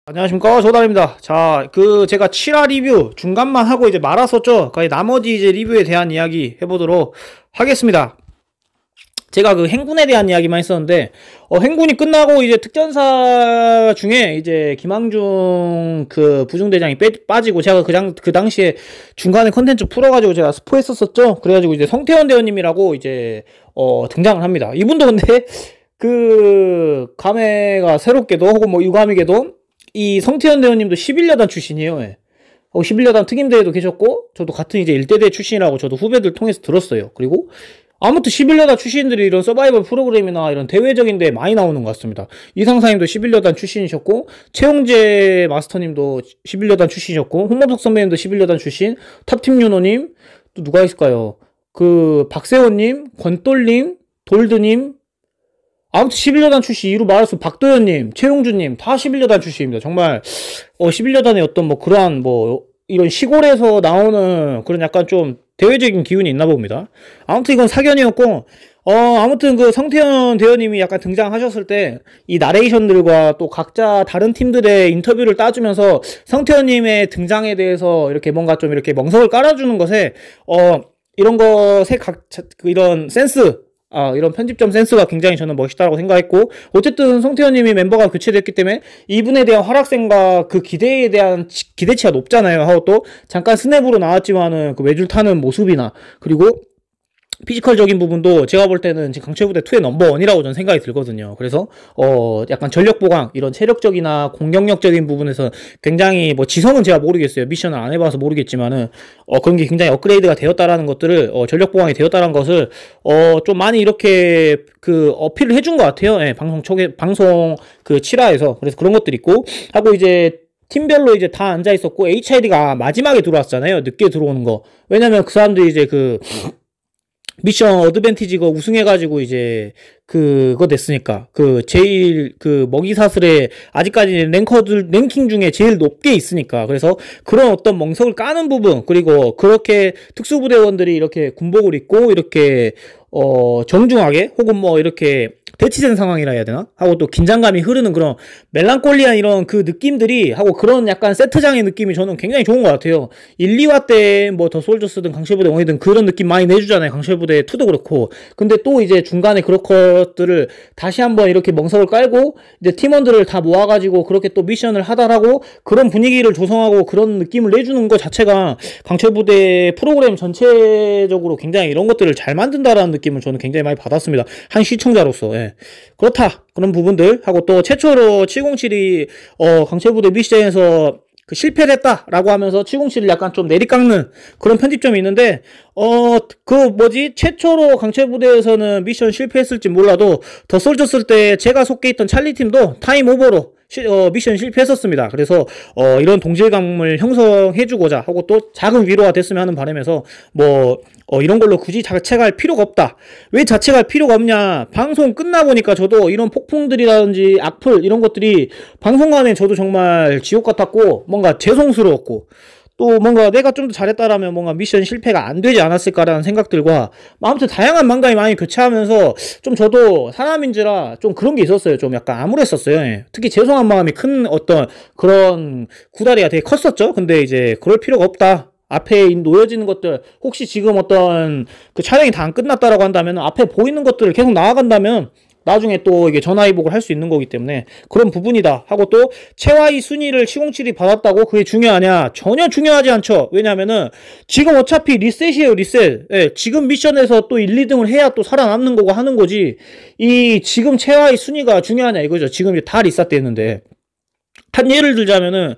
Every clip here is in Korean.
안녕하십니까, 조달입니다. 자, 제가 7화 리뷰 중간만 하고 이제 말았었죠. 거의 나머지 이제 리뷰에 대한 이야기 해보도록 하겠습니다. 제가 행군에 대한 이야기만 했었는데, 행군이 끝나고 이제 특전사 중에 이제 김항중 부중대장이 빠지고, 제가 그 당시에 중간에 컨텐츠 풀어가지고 제가 스포했었었죠. 그래가지고 이제 성태현 대원님이라고 이제, 등장을 합니다. 이분도 근데, 감회가 새롭게도, 혹은 뭐 유감이게도, 이 성태현 대원님도 11여단 출신이에요. 예. 11여단 특임대에도 계셨고, 저도 같은 이제 일대대 출신이라고 저도 후배들 통해서 들었어요. 그리고 아무튼 11여단 출신들이 이런 서바이벌 프로그램이나 이런 대외적인 데에 많이 나오는 것 같습니다. 이상사님도 11여단 출신이셨고, 최용재 마스터님도 11여단 출신이셨고, 홍범석 선배님도 11여단 출신, 탑팀 윤호님, 또 누가 있을까요? 박세원님, 권똘님, 돌드님, 아무튼 11여단 출신, 이루 말해서 박도현님, 최용준님 다 11여단 출신입니다. 정말 11여단의 어떤 뭐 그러한 뭐 이런 시골에서 나오는 그런 약간 좀 대외적인 기운이 있나 봅니다. 아무튼 이건 사견이었고, 아무튼 성태현 대원님이 약간 등장하셨을 때 이 나레이션들과 또 각자 다른 팀들의 인터뷰를 따주면서 성태현님의 등장에 대해서 이렇게 뭔가 좀 이렇게 멍석을 깔아주는 것에 이런 것에 이런 센스, 이런 편집점 센스가 굉장히 저는 멋있다고 생각했고, 어쨌든 성태현님이 멤버가 교체됐기 때문에 이분에 대한 활약상과 그 기대에 대한 기대치가 높잖아요. 하고 또 잠깐 스냅으로 나왔지만은 외줄 타는 모습이나, 그리고 피지컬적인 부분도 제가 볼 때는 지금 강철부대 2의 넘버원이라고 저는 생각이 들거든요. 그래서 약간 전력 보강, 이런 체력적이나 공격력적인 부분에서 굉장히 뭐 지성은 제가 모르겠어요. 미션을 안 해봐서 모르겠지만은 그런 게 굉장히 업그레이드가 되었다라는 것들을, 전력 보강이 되었다라는 것을 좀 많이 이렇게 어필을 해준 것 같아요. 예, 방송 7화에서. 그래서 그런 것들이 있고, 하고 이제 팀별로 이제 다 앉아 있었고, HID가 마지막에 들어왔잖아요. 늦게 들어오는 거. 왜냐면 그 사람들이 이제 미션 어드밴티지 우승해가지고 이제 그거 됐으니까, 제일 먹이사슬에 아직까지 랭킹 중에 제일 높게 있으니까. 그래서 그런 어떤 멍석을 까는 부분, 그리고 그렇게 특수부대원들이 이렇게 군복을 입고 이렇게 정중하게, 혹은 뭐 이렇게 대치된 상황이라 해야 되나? 하고 또 긴장감이 흐르는 그런 멜랑콜리한 이런 느낌들이, 하고 그런 약간 세트장의 느낌이 저는 굉장히 좋은 것 같아요. 1, 2화 때 뭐 더 솔저스든 강철부대 1이든 그런 느낌 많이 내주잖아요. 강철부대 2도 그렇고. 근데 또 이제 중간에 그런 것들을 다시 한번 이렇게 멍석을 깔고 이제 팀원들을 다 모아가지고 그렇게 또 미션을 하달하고 그런 분위기를 조성하고 그런 느낌을 내주는 것 자체가 강철부대 프로그램 전체적으로 굉장히 이런 것들을 잘 만든다라는 느낌을 저는 굉장히 많이 받았습니다. 한 시청자로서. 예. 그렇다, 그런 부분들 하고, 또 최초로 707이 강철부대 미션에서 실패를 했다라고 하면서 707을 약간 좀 내리깎는 그런 편집점이 있는데, 최초로 강철부대에서는 미션 실패했을지 몰라도 더 솔졌을 때 제가 속해 있던 찰리팀도 타임 오버로 미션 실패했었습니다. 그래서 이런 동질감을 형성해주고자 하고, 또 작은 위로가 됐으면 하는 바람에서 이런 걸로 굳이 자책할 필요가 없다. 왜 자책할 필요가 없냐? 방송 끝나보니까 저도 이런 폭풍들이라든지 악플 이런 것들이 방송간에 저도 정말 지옥 같았고, 뭔가 죄송스러웠고, 또 뭔가 내가 좀 더 잘했다라면 뭔가 미션 실패가 안 되지 않았을까라는 생각들과, 아무튼 다양한 망감이 많이 교차하면서 좀 저도 사람인지라 좀 그런 게 있었어요. 좀 약간 암울했었어요. 예. 특히 죄송한 마음이 큰 어떤 그런 구다리가 되게 컸었죠. 근데 이제 그럴 필요가 없다. 앞에 놓여지는 것들, 혹시 지금 어떤 촬영이 다 안 끝났다라고 한다면 앞에 보이는 것들을 계속 나아간다면 나중에 또 이게 전화위복을 할 수 있는 거기 때문에 그런 부분이다 하고, 또 최하위 순위를 707이 받았다고 그게 중요하냐? 전혀 중요하지 않죠. 왜냐면은 지금 어차피 리셋이에요. 리셋. 예, 지금 미션에서 또 1, 2등을 해야 또 살아남는 거고 하는 거지, 이 지금 최하위 순위가 중요하냐 이거죠. 지금 이제 다 리셋됐는데. 한 예를 들자면은,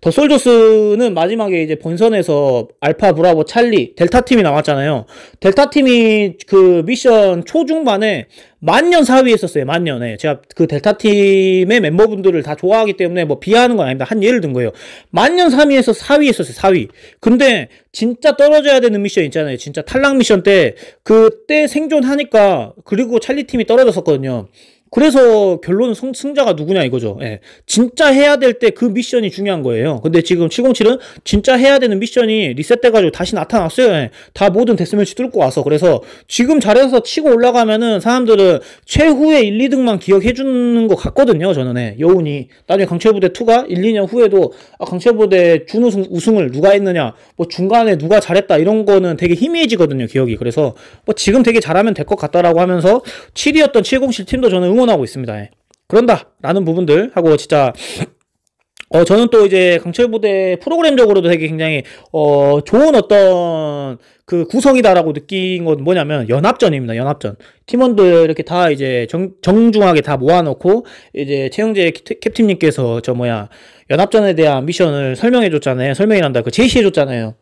더 솔저스는 마지막에 이제 본선에서 알파, 브라보, 찰리, 델타팀이 나왔잖아요. 델타팀이 미션 초중반에 만년 4위 했었어요. 만년에. 제가 델타팀의 멤버분들을 다 좋아하기 때문에 비하하는 건 아닙니다. 한 예를 든 거예요. 만년 3위에서 4위 했었어요. 4위. 근데 진짜 떨어져야 되는 미션 있잖아요. 진짜 탈락 미션 때, 그때 생존하니까, 그리고 찰리팀이 떨어졌었거든요. 그래서 결론은 승자가 누구냐 이거죠. 예. 진짜 해야 될 때 그 미션이 중요한 거예요. 근데 지금 707은 진짜 해야 되는 미션이 리셋돼가지고 다시 나타났어요. 예. 다 모든 데스매치 뚫고 와서. 그래서 지금 잘해서 치고 올라가면은 사람들은 최후의 1, 2등만 기억해주는 것 같거든요. 저는. 예. 여운이. 나중에 강철부대 2가 1, 2년 후에도 강철부대 우승을 누가 했느냐, 뭐 중간에 누가 잘했다 이런 거는 되게 희미해지거든요. 기억이. 그래서 뭐 지금 되게 잘하면 될 것 같다라고 하면서 7위였던 707 팀도 저는 응원하고 있습니다. 예. 그런다 라는 부분들 하고 진짜 저는 또 이제 강철부대 프로그램적으로도 되게 굉장히 좋은 어떤 그 구성이다라고 느낀 건 뭐냐면 연합전입니다. 연합전. 팀원들 이렇게 다 이제 정중하게 다 모아놓고 이제 최영재 캡틴님께서 연합전에 대한 미션을 설명해줬잖아요. 설명이란다. 그 제시해줬잖아요.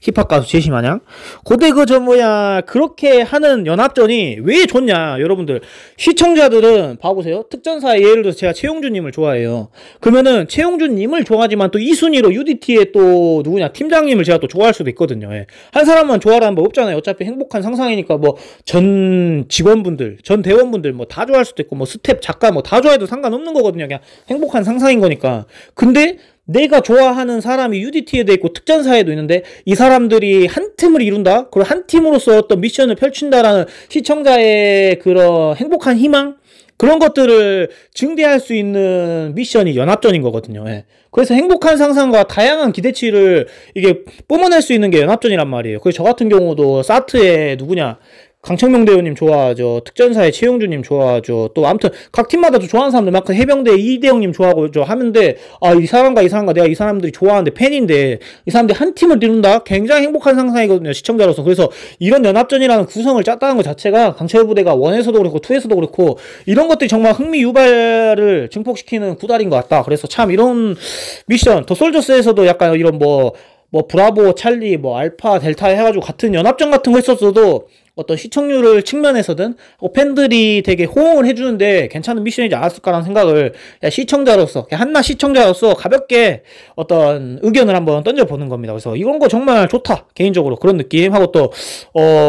힙합 가수 제시 마냥. 고대 그렇게 하는 연합전이 왜 좋냐, 여러분들. 시청자들은 봐보세요. 특전사에 예를 들어서 제가 최용준님을 좋아해요. 그러면은 최용준님을 좋아하지만 또 이 순위로 UDT의 또 누구냐, 팀장님을 제가 또 좋아할 수도 있거든요. 예. 한 사람만 좋아하라는 법 없잖아요. 어차피 행복한 상상이니까 뭐 전 직원분들, 전 대원분들 뭐 다 좋아할 수도 있고 뭐 스텝, 작가 뭐 다 좋아해도 상관없는 거거든요. 그냥 행복한 상상인 거니까. 근데 내가 좋아하는 사람이 UDT에도 있고 특전사에도 있는데 이 사람들이 한 팀을 이룬다? 그리고 한 팀으로서 어떤 미션을 펼친다라는 시청자의 그런 행복한 희망? 그런 것들을 증대할 수 있는 미션이 연합전인 거거든요. 예. 그래서 행복한 상상과 다양한 기대치를 이게 뿜어낼 수 있는 게 연합전이란 말이에요. 그래서 저 같은 경우도 사트에 누구냐, 강청명 대원님 좋아하죠. 특전사의 최용준님 좋아하죠. 또 아무튼 각 팀마다 또 좋아하는 사람들 막 해병대 이대영님 좋아하고 하는데, 이 사람과 내가 이 사람들이 좋아하는데 팬인데 이 사람들이 한 팀을 이룬다? 굉장히 행복한 상상이거든요, 시청자로서. 그래서 이런 연합전이라는 구성을 짰다는 것 자체가 강철부대가 1에서도 그렇고 2에서도 그렇고 이런 것들이 정말 흥미 유발을 증폭시키는 구달인 것 같다. 그래서 참 이런 미션, 더 솔저스에서도 약간 이런 뭐 브라보, 찰리, 뭐 알파, 델타 해가지고 같은 연합전 같은 거 했었어도 어떤 시청률을 측면에서든 팬들이 되게 호응을 해주는데 괜찮은 미션이지 않았을까라는 생각을 시청자로서, 한낱 시청자로서 가볍게 어떤 의견을 한번 던져보는 겁니다. 그래서 이런 거 정말 좋다, 개인적으로 그런 느낌 하고, 또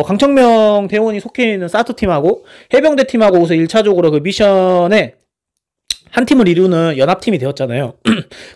강청명 대원이 속해 있는 사트 팀하고 해병대 팀하고 우선 1차적으로 그 미션에 한 팀을 이루는 연합팀이 되었잖아요.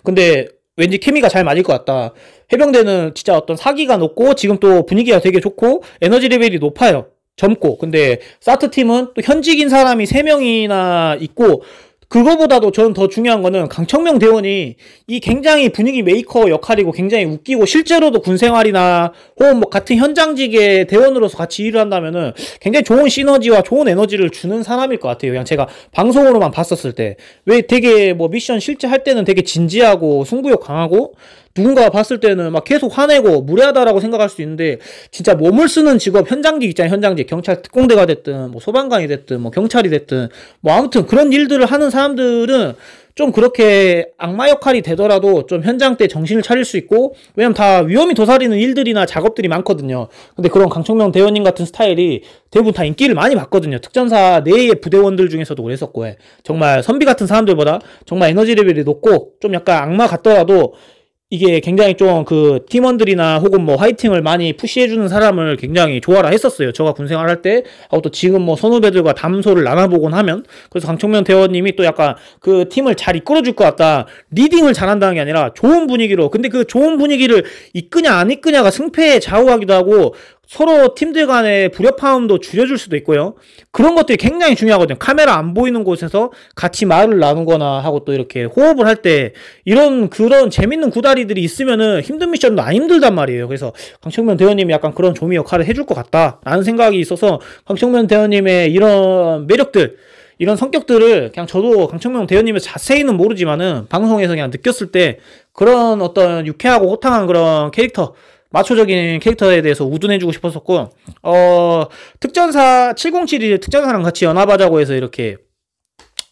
근데 왠지 케미가 잘 맞을 것 같다. 해병대는 진짜 어떤 사기가 높고 지금 또 분위기가 되게 좋고 에너지 레벨이 높아요. 젊고. 근데 사트팀은 또 현직인 사람이 3명이나 있고, 그거보다도 저는 더 중요한 거는 강청명 대원이 이 굉장히 분위기 메이커 역할이고 굉장히 웃기고 실제로도 군생활이나 혹은 뭐 같은 현장직의 대원으로서 같이 일을 한다면은 굉장히 좋은 시너지와 좋은 에너지를 주는 사람일 것 같아요. 그냥 제가 방송으로만 봤었을 때. 왜 되게 뭐 미션 실제 할 때는 되게 진지하고 승부욕 강하고 누군가 봤을 때는 막 계속 화내고 무례하다라고 생각할 수 있는데, 진짜 몸을 쓰는 직업, 현장직 있잖아요. 현장직. 경찰 특공대가 됐든 뭐 소방관이 됐든 뭐 경찰이 됐든 뭐 아무튼 그런 일들을 하는 사람들은 좀 그렇게 악마 역할이 되더라도 좀 현장 때 정신을 차릴 수 있고, 왜냐면 다 위험이 도사리는 일들이나 작업들이 많거든요. 근데 그런 강청명 대원님 같은 스타일이 대부분 다 인기를 많이 받거든요. 특전사 내의 부대원들 중에서도 그랬었고, 정말 선비 같은 사람들보다 정말 에너지 레벨이 높고 좀 약간 악마 같더라도 이게 굉장히 좀 그 팀원들이나 혹은 뭐 화이팅을 많이 푸시해주는 사람을 굉장히 좋아라 했었어요. 저가 군생활 할 때. 하고 또 지금 뭐 선후배들과 담소를 나눠보곤 하면, 그래서 강청명 대원님이 또 약간 그 팀을 잘 이끌어줄 것 같다. 리딩을 잘한다는 게 아니라 좋은 분위기로. 근데 그 좋은 분위기를 이끄냐 안 이끄냐가 승패에 좌우하기도 하고 서로 팀들 간의 불협화음도 줄여줄 수도 있고요. 그런 것들이 굉장히 중요하거든요. 카메라 안 보이는 곳에서 같이 말을 나누거나 하고 또 이렇게 호흡을 할 때 그런 재밌는 구다리들이 있으면은 힘든 미션도 안 힘들단 말이에요. 그래서 강청면 대원님이 약간 그런 조미 역할을 해줄 것 같다라는 생각이 있어서 강청면 대원님의 이런 매력들, 이런 성격들을 그냥 저도 강청명 대원님의 자세히는 모르지만은 방송에서 그냥 느꼈을 때 그런 어떤 유쾌하고 호탕한 그런 캐릭터, 마초적인 캐릭터에 대해서 우둔해주고 싶었었고, 특전사 707이 특전사랑 같이 연합하자고 해서 이렇게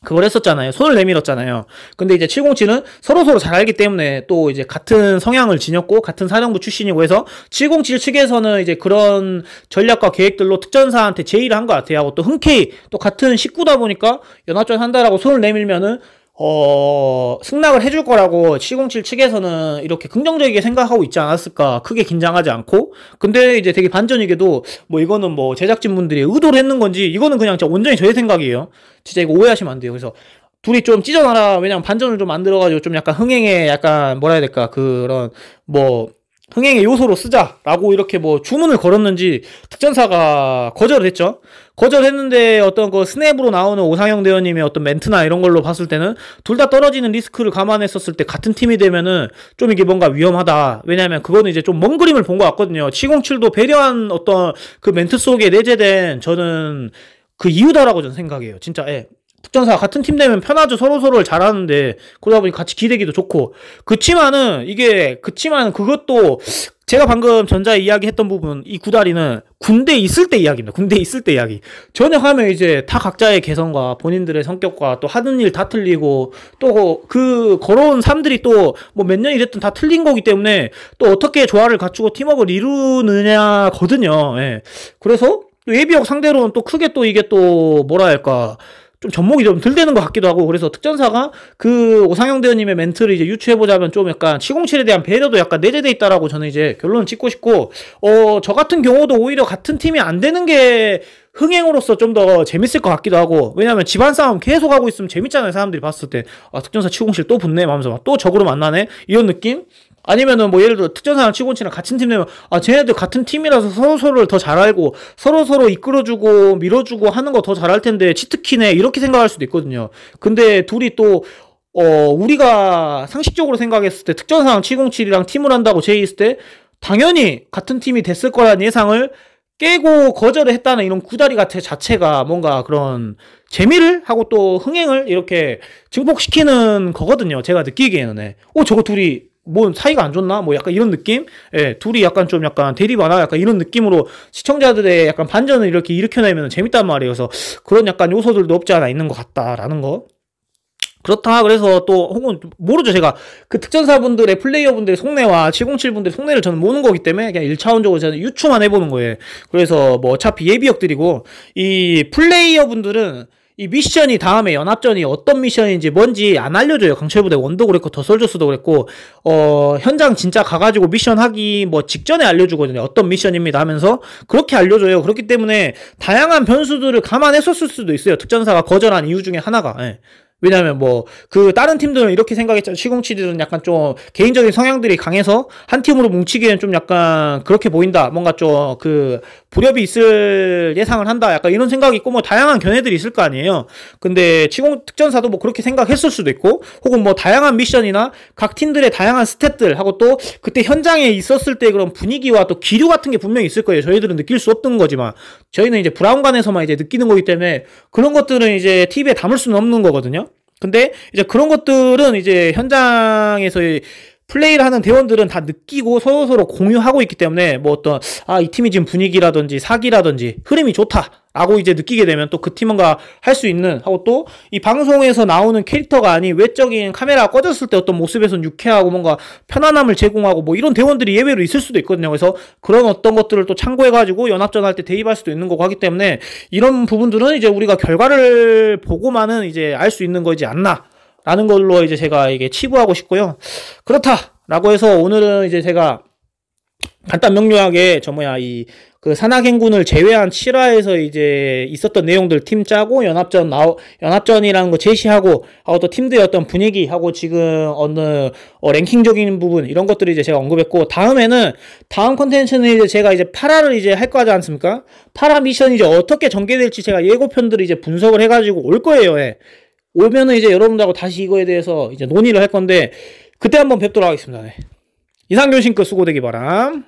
그걸 했었잖아요. 손을 내밀었잖아요. 근데 이제 707은 서로서로 잘 알기 때문에 또 이제 같은 성향을 지녔고 같은 사령부 출신이고 해서 707 측에서는 이제 그런 전략과 계획들로 특전사한테 제의를 한 것 같아요. 하고 또 흔쾌히 또 같은 식구다 보니까 연합전 한다라고 손을 내밀면은 승낙을 해줄 거라고 707 측에서는 이렇게 긍정적이게 생각하고 있지 않았을까. 크게 긴장하지 않고. 근데 이제 되게 반전이게도 뭐 이거는 뭐 제작진분들이 의도를 했는 건지 이거는 그냥 진짜 온전히 저의 생각이에요. 진짜 이거 오해하시면 안 돼요. 그래서 둘이 좀 찢어놔라. 왜냐면 반전을 좀 만들어가지고 좀 약간 흥행에 약간 뭐라 해야 될까. 그런 뭐 흥행의 요소로 쓰자라고 이렇게 뭐 주문을 걸었는지 특전사가 거절을 했죠. 거절했는데 어떤 그 스냅으로 나오는 오상영 대원님의 어떤 멘트나 이런 걸로 봤을 때는 둘 다 떨어지는 리스크를 감안했었을 때 같은 팀이 되면은 좀 이게 뭔가 위험하다. 왜냐면 그거는 이제 좀 먼 그림을 본 것 같거든요. 707도 배려한 어떤 그 멘트 속에 내재된 저는 그 이유다라고 저는 생각해요. 진짜 예. 특전사 같은 팀 되면 편하죠. 서로서로를 잘하는데 그러다 보니 같이 기대기도 좋고 그치만은 그것도 제가 방금 전자에 이야기했던 부분 이 구다리는 군대에 있을 때 이야기입니다. 군대에 있을 때 이야기. 전역하면 이제 다 각자의 개성과 본인들의 성격과 또 하는 일 다 틀리고 또 그 걸어온 삶들이 또 뭐 몇 년이 됐든 다 틀린 거기 때문에 또 어떻게 조화를 갖추고 팀워크를 이루느냐거든요. 예. 그래서 또 예비역 상대로는 또 크게 또 이게 또 뭐라 할까 좀 접목이 좀 덜 되는 것 같기도 하고 그래서 특전사가 그 오상영 대원님의 멘트를 이제 유추해보자면 좀 약간 707에 대한 배려도 약간 내재돼 있다라고 저는 이제 결론을 짓고 싶고 저 같은 경우도 오히려 같은 팀이 안 되는 게 흥행으로서 좀 더 재밌을 것 같기도 하고 왜냐면 집안 싸움 계속 하고 있으면 재밌잖아요. 사람들이 봤을 때 특전사 707 또 붙네 하면서 또 적으로 만나네 이런 느낌? 아니면은 뭐 예를 들어 특전사랑 707이랑 같은 팀 되면 쟤네들 같은 팀이라서 서로서로를 더 잘 알고 서로서로 이끌어주고 밀어주고 하는 거 더 잘할 텐데 치트키네 이렇게 생각할 수도 있거든요. 근데 둘이 또 우리가 상식적으로 생각했을 때 특전사랑 707이랑 팀을 한다고 제의했을 때 당연히 같은 팀이 됐을 거라는 예상을 깨고 거절을 했다는 이런 구다리 자체가 뭔가 그런 재미를 하고 또 흥행을 이렇게 증폭시키는 거거든요. 제가 느끼기에는 저거 둘이 뭐 사이가 안 좋나? 뭐 약간 이런 느낌? 예, 둘이 약간 좀 약간 대립하나? 약간 이런 느낌으로 시청자들의 약간 반전을 이렇게 일으켜내면 재밌단 말이에요. 그래서 그런 약간 요소들도 없지 않아 있는 것 같다라는 거. 그렇다 그래서 또 혹은 모르죠. 제가 그 특전사분들의 플레이어분들의 속내와 707분들의 속내를 저는 모르는 거기 때문에 그냥 1차원적으로 저는 유추만 해보는 거예요. 그래서 뭐 어차피 예비역들이고 이 플레이어분들은 이 미션이 다음에 연합전이 어떤 미션인지 뭔지 안 알려줘요. 강철부대 원도 그랬고 더솔저스도 그랬고 현장 진짜 가가지고 미션 하기 뭐 직전에 알려주거든요. 어떤 미션입니다 하면서 그렇게 알려줘요. 그렇기 때문에 다양한 변수들을 감안했었을 수도 있어요. 특전사가 거절한 이유 중에 하나가 왜냐면 뭐 그 다른 팀들은 이렇게 생각했죠. 707들은 약간 좀 개인적인 성향들이 강해서 한 팀으로 뭉치기에는 좀 약간 그렇게 보인다. 뭔가 좀 그 불협이 있을 예상을 한다. 약간 이런 생각이 있고 뭐 다양한 견해들이 있을 거 아니에요. 근데 특전사도 뭐 그렇게 생각했을 수도 있고 혹은 뭐 다양한 미션이나 각 팀들의 다양한 스탯들 하고 또 그때 현장에 있었을 때 그런 분위기와 또 기류 같은 게 분명히 있을 거예요. 저희들은 느낄 수 없던 거지만 저희는 이제 브라운관에서만 이제 느끼는 거기 때문에 그런 것들은 이제 TV에 담을 수는 없는 거거든요. 근데 이제 그런 것들은 이제 현장에서의 플레이를 하는 대원들은 다 느끼고 서로서로 공유하고 있기 때문에 뭐 어떤 이 팀이 지금 분위기라든지 사기라든지 흐름이 좋다라고 이제 느끼게 되면 또 그 팀원과 할 수 있는 하고 또 이 방송에서 나오는 캐릭터가 아닌 외적인 카메라가 꺼졌을 때 어떤 모습에선 유쾌하고 뭔가 편안함을 제공하고 뭐 이런 대원들이 예외로 있을 수도 있거든요. 그래서 그런 어떤 것들을 또 참고해가지고 연합전 할 때 대입할 수도 있는 거고 하기 때문에 이런 부분들은 이제 우리가 결과를 보고만은 이제 알 수 있는 거지 않나 라는 걸로 이제 제가 이게 치부하고 싶고요. 그렇다라고 해서 오늘은 이제 제가 간단 명료하게 그 산하갱군을 제외한 7화에서 이제 있었던 내용들 팀 짜고 연합전이라는 거 제시하고 하고 또 팀들의 어떤 분위기 하고 지금 어느 랭킹적인 부분 이런 것들을 이제 제가 언급했고 다음 컨텐츠는 이제 제가 이제 8화를 이제 할 거지 않습니까? 8화 미션이 이제 어떻게 전개될지 제가 예고편들을 이제 분석을 해가지고 올 거예요. 오면은 이제 여러분들하고 다시 이거에 대해서 이제 논의를 할 건데 그때 한번 뵙도록 하겠습니다. 이상 교신급 수고되기 바람.